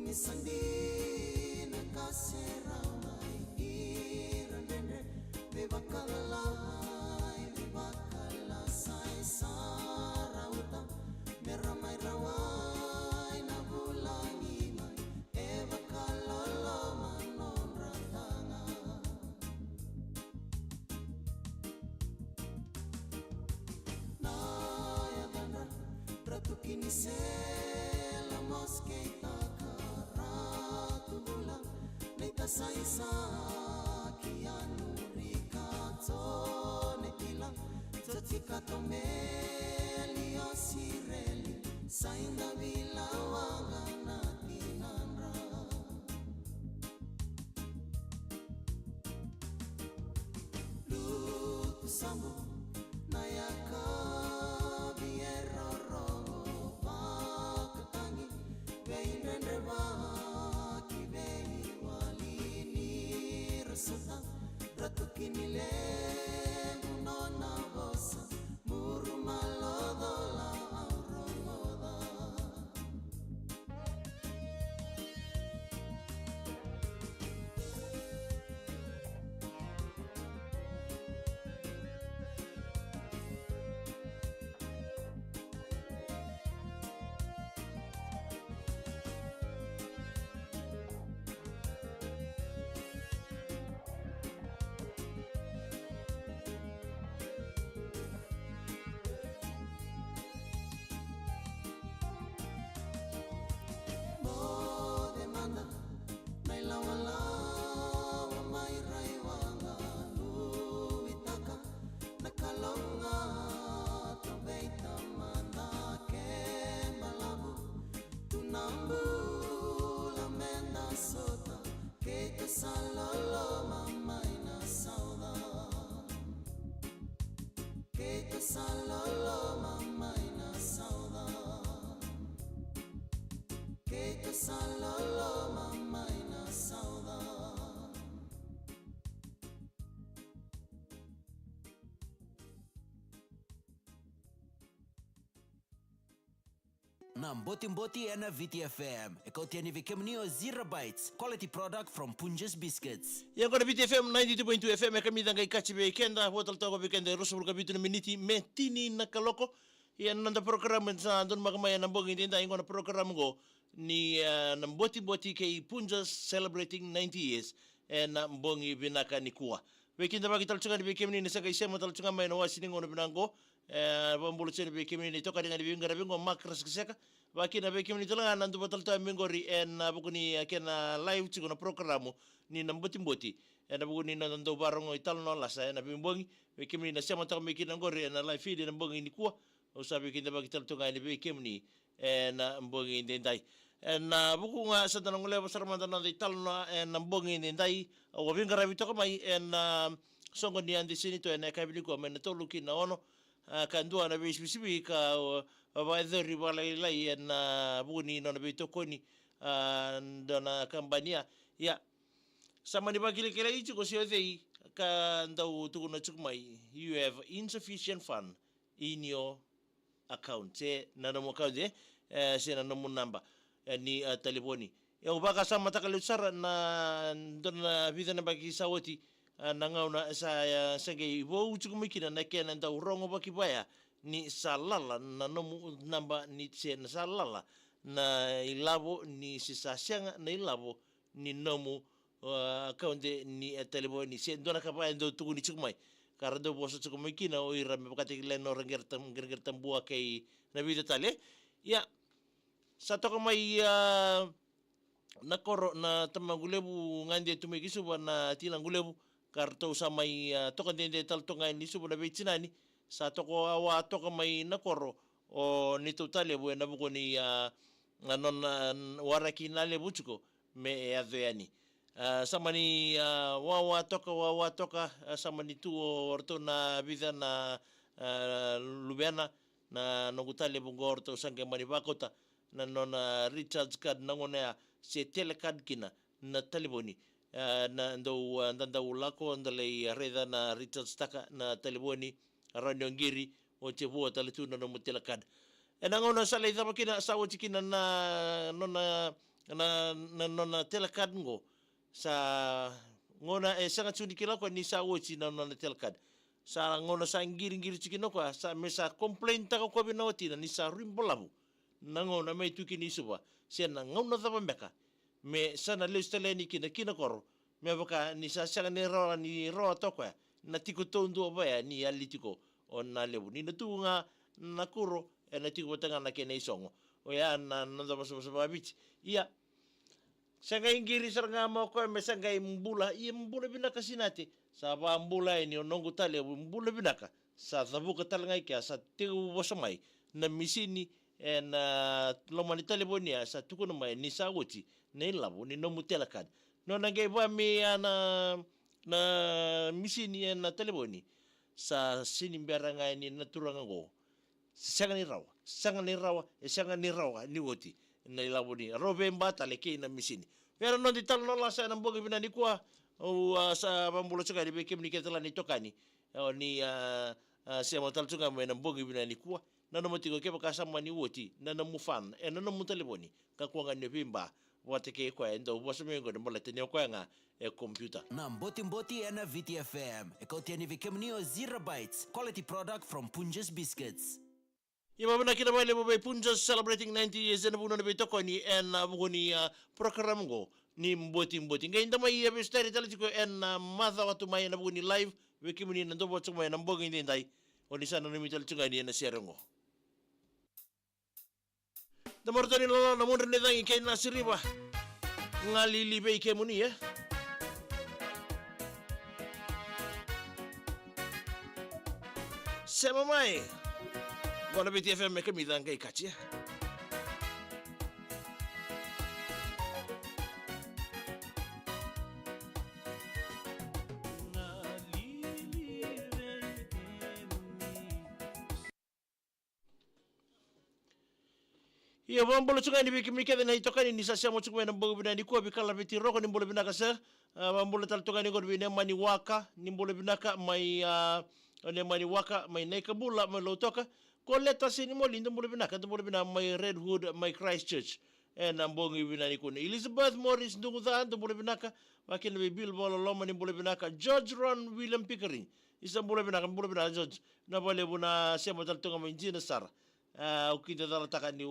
Sandi nakaseramai irandendre bebakalalai bebakalasai sarauta meramai rawai nabulangi mai evakalolo manon ratanga naya dandra ratukini sela moskeita Saisa kianu rikato nekila tatika tomeli osireli sainda vila wanga na tinandra lutu sambu nayaka biero rogo bakatangi veindrendre Ratukinile munona vosa muru malodola auromoda Na Botiboti na VTFM. Ikaw tiyan vikemnio 0 bytes. Quality product from Punjas Biscuits. Yang kona VTFM 92.2 FM kami tanggai kaci bekenda hotel toko bekenda rusul kabitu na miniti metini nakaloko. Yan nanda program sa don makamaya nambong hindi na ingona program go ni Botiboti kay Punjas celebrating 90 years and nambong ibinaka ni kuwa. Bekenda bagi talchungan bekemni ni sa kay sema talchungan may nawa siningono binango. Bambulu sini bekemni ni toka dengan bingo rabingo makras keseka. Baki na bekemni tulanga nandu batal ta mingori en bukuni akena live chiko na programu ni Botiboti. En bukuni nandu barong talanoa lasa en bimbongi bekemni na sema taka mekina ngori en live feed en bongi ni kuwa. Usabi kita bagi talchungan ni bekemni en bongi ndai. En buku nga sa tanong lewa sa ramanda na talanoa en bongi ndai. Wabinga rabito kamay en songo ni andi sinito en kabili ko men toluki na ono. Kandua na bisibi ka waidheri wala ilai na buni na bitokoni na kambania ya sama ni bagile kila ichi ko sio dei ka ndau tukuna chukmai you have insufficient fund in your account na no account se na no namba ni telefoni ya ubaka sama takalusara na dona vida na bagi sawoti nangauna sa sege wo uchumikina na kena nda urongo bakibaya ni salala na nomu namba ni se na salala na ilabo ni sisasianga na ilabo ni nomu kaunde ni telefoni se ndona kapaya ndo tukuni chukmai kardo boso chukumikina o irame bakati leno rengertam bua kay na vida tale ya sato kamay nakoro na tamagulebu ngande tumikisu na tilangulebu karto sa may toka dende talto nga ni subo na bitsinani sa toko awa toka may nakoro o nito tale bu na buko ni anon waraki na lebuchko me adveani sa mani wawa toka sa mani tu orto na vida na lubiana na nogutale bungo orto sange mani bakota na non recharge card nangona se telecard kina na telefoni na ndanda ulako ndalei reda na Richard Staka na telefoni ranyongiri o chebu taletu na mutela kad enangona sala ida bakina sawo chikina na nona na telekad ngo sa ngona sanga tsuni kila ko ni sa wochi na telekad sa ngona sa ngiri chikino ko sa mesa complain ta ko binoti na ni sa rimbolabu na ngona mai tuki ni suba sena ngona daba meka me sana listele ni kina koro me baka ni sa sanga ni ro toko na tiko tondu ba ni alitiko ona lebu ni na tunga na kuro na tiko tanga na kene isongo o ya na daba so bich ia sanga ingiri saranga mo ko me sanga imbula binaka sinati sa ba mbula ini onongu tale mbula binaka sa tabuka talanga kia sa tegu bosamai na misini na lomani tale bonia sa tukuna mai ni sa wuti ne labu ni no mutelakad no nange ba mi na misini na tale boni sa sini beranga ini na turanga go sanga ni rawa ni wuti na labu ni robe mbata leke na misini pero no di talanoa sa nang bogi binani kuah o sa pambulo tsuka di bekem ni ketala ni tokani o ni siya mo tal tsuka mo nang bogi binani kuah na no motiko ke pakasama ni woti na no mufan na no mutaleboni ka kuanga ni pimba wate ke kwa endo bosa mengo de bola tenio kwa nga computer na Botiboti na VTFM e kau tiani vikemni o 0 bytes quality product from Punjas biscuits. Ima bana kina mai lebo bay Punjas celebrating 90 years na buno na bitoko ni en bugoni program go ni mboti ngai ndamai ya bestari tala tiko en matha watu mai na bugoni live vikemni na ndobo tsuma na mbogi ndai oni sana ni mital tsunga ni na serengo da mortoni lo na munre ne dangi kay na siriba ngali libe ke muni sema mai bona BTFM me kami dangai kachi Ia bambolo tsunga ni biki mikede na itokani ni sasa mo tsunga na mbogo binani kuwa bikala biti roko ni mbolo binaka sa bambolo tal tokani ko bine mani waka ni mbolo binaka mai ne mani waka mai neka bula mai lotoka ko leta sini mo lindo mbolo binaka mbolo binaka mai Red Hood mai Christchurch na mbogo binani ko Elizabeth Morris ndungu da mbolo binaka wakina be Bill bolo loma ni mbolo binaka George Ron William Pickering isa mbolo binaka George na bole buna sema tal tonga mai jina sara ukita dala taka ni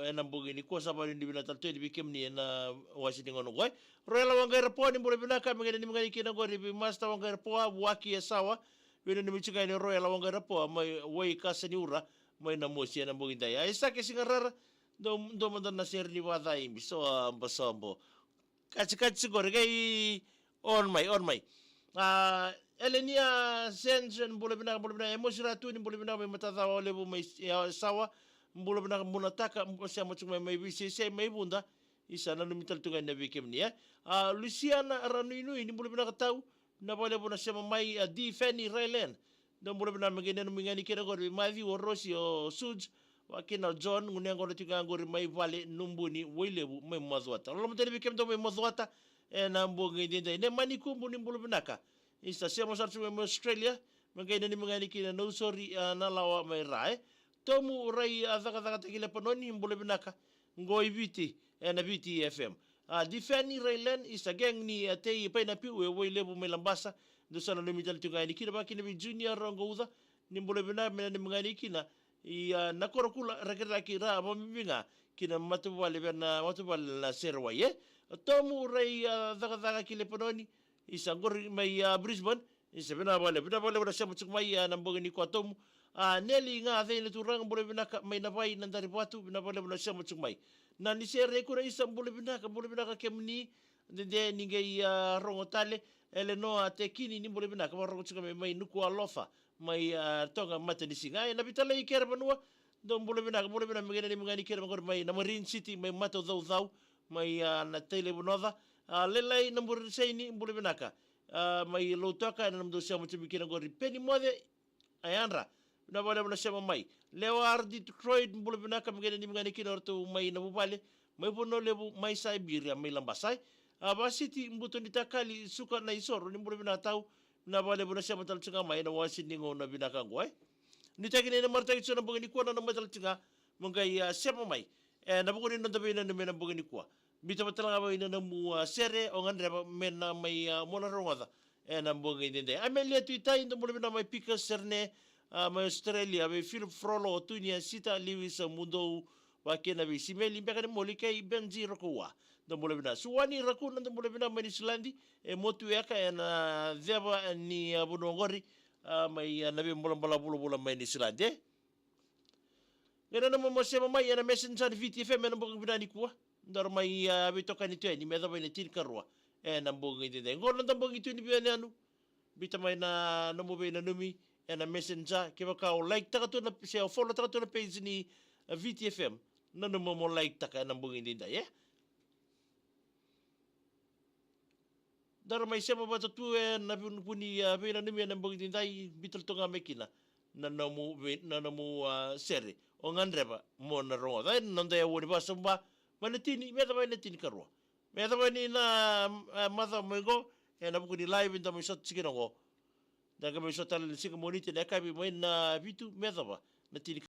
enam bogi ni ko saba ni bina tal di bikem ni na wasi ni ngono goy roela wangai po ni bole bina ka mengene ni mengai kina gori bi master wangai po waki sawa bina ni michiga ni roela wangai po mai wai kasa ni ura mai na mosi enam bogi dai isa ke singarara do mandan na ser ni wada imbi so ambasombo kachi gori gai on mai Elenia sensen bole bina emosira tu ni bole bina mai matata ole bu mai sawa bole bina munataka sia macam mai bisi sai mai bunda isa na mital tunga na bikem ni Luciana Ranuinu ni bole bina katau na bole bu na sia mai di Fanny Rayland dan bole bina magene no mingani kira gor mai o Rosi o Suj wakina John ngunia ngor tinga ngor mai vale numbuni woilebu mai mazwata lo mtele bikem do mai mazwata na mbongi dindai ne mani kumbu ni bole bina ka isa siya mo sartu mo Australia mangay na ni mga nikina no sorry na lawa may rai tomu rai azaka takile panoni mbole binaka ngoi biti na biti FM di Fanny Rayland isa gang ni atei pa na piu we lebu may lambasa do sana limital tunga nikina ba kinabi junior ngouda ni mbole binaka ni mga nikina nakorokula rakira mo mibinga kina matubale na matubale na serwaye tomu rai azaka kile panoni isa ngor mai Brisbane isa bina bole bina siya mutsuk mai nambong ni kwatom neli nga ate ni turang bole bina mai nabai nandari batu bina bole siya mutsuk mai na ni sere ko na isa bole bina kemni de ningai rongotale eleno ate kini ni bole bina ka rongo tsuka mai nuku alofa mai tonga mata ni singa na bitala iker banua don bole bina mengene ni mengani ker ngor mai na Marine City mai mato zau mai na tele bonoda lelai nombor sei ni mbule binaka mai lotoka na namdo siya mo tumikina gori peni mode ayandra na bale mo siya mai lewar di Detroit mbule binaka mengene ni mengani kina orto mai na bubale mai bono lebu mai Siberia mai lambasai ba city mbuto ni takali suka na isoro ni mbule binaka tau na bale mo siya matal tsunga mai na wasin ningo na binaka ngoi ni takine na marta kitso na bongani ko na matal tsunga mongay siya mai na buku ni nanda bina mena buku ni kwa bita batala ba ina na mu sere o ngandre ba mena mai mona ronga na buku ni dende amelia tu itai ndo mona bina mai pika serne mai Australia be Philip Frollo tu ni sita Lewis mundo wa kena be simeli be kan molika i benji rokowa ndo mona bina suwani raku ndo mona bina mai Islandi motu yaka na deba ni bunongori mai nabi mbola bulu mai Islandi Ngena na mo se mai na messenger VTFM na mbong binani kuwa. Ndar mai bitoka ni tueni meda mai tin karwa. Na mbong inde. Ngor na mbong itu ni biani anu. Bita mai na mo be na numi na messenger ke ka like taka to na se follow taka to na page ni VTFM. Na no mo like taka na mbong inde ya. Dar mai se mo bata tu na puni be na numi na mbong inde bitul to nga mekina. Na no mo sere. O ngandreba mo na rongo dai nonda ya wori basa mba manetini meta ba netini karwa meta ba ni na mother mego na buku ni live inda mo shot sikino go daga mo shot al sikimo ni te na kabi mo na bitu meta ba netini